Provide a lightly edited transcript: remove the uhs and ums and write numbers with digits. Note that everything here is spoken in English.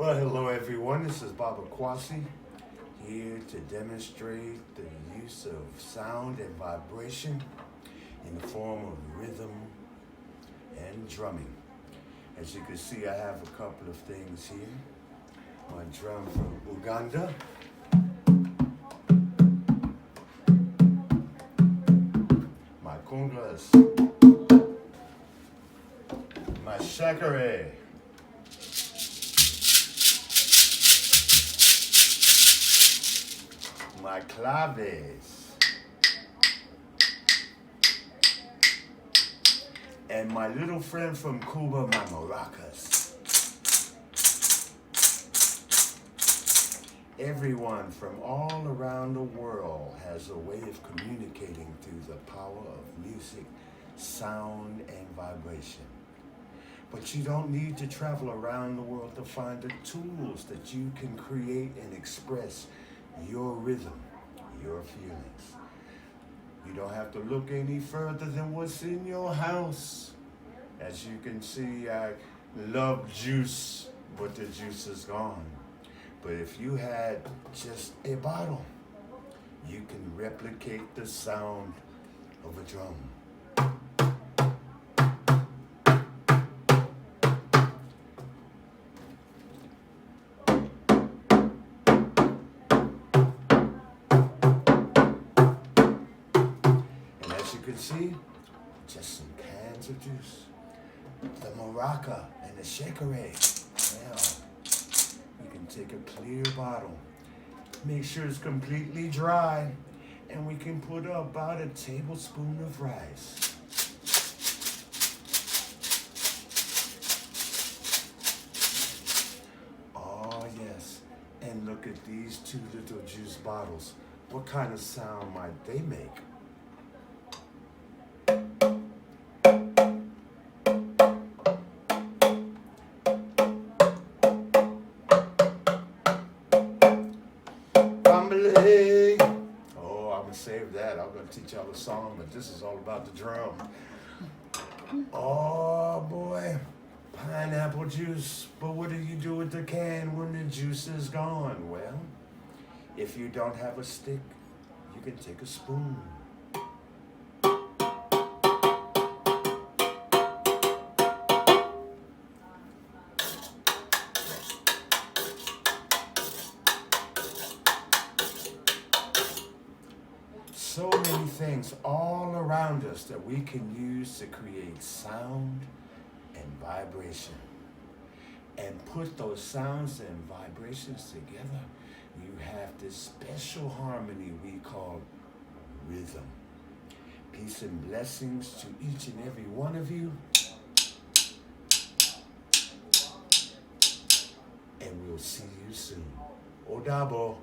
Well, hello everyone, this is Kwasi here to demonstrate the use of sound and vibration in the form of rhythm and drumming. As you can see, I have a couple of things here. My drum from Uganda. My congas. My shakare. My claves, and my little friend from Cuba, my maracas. Everyone from all around the world has a way of communicating through the power of music, sound, and vibration. But you don't need to travel around the world to find the tools that you can create and express your rhythm, your feelings. You don't have to look any further than what's in your house. As you can see, I love juice, but the juice is gone. But if you had just a bottle, you can replicate the sound of a drum. You can see just some cans of juice, the maraca and the shakare. Now you can take a clear bottle, make sure it's completely dry, and we can put about a tablespoon of rice. Oh yes, and look at these two little juice bottles. What kind of sound might they make? Oh, I'm gonna save that. I'm gonna teach y'all a song, but this is all about the drum. Oh boy, pineapple juice. But what do you do with the can when the juice is gone? Well, if you don't have a stick, you can take a spoon. So many things all around us that we can use to create sound and vibration. And put those sounds and vibrations together, you have this special harmony we call rhythm. Peace and blessings to each and every one of you. And we'll see you soon. Odabo.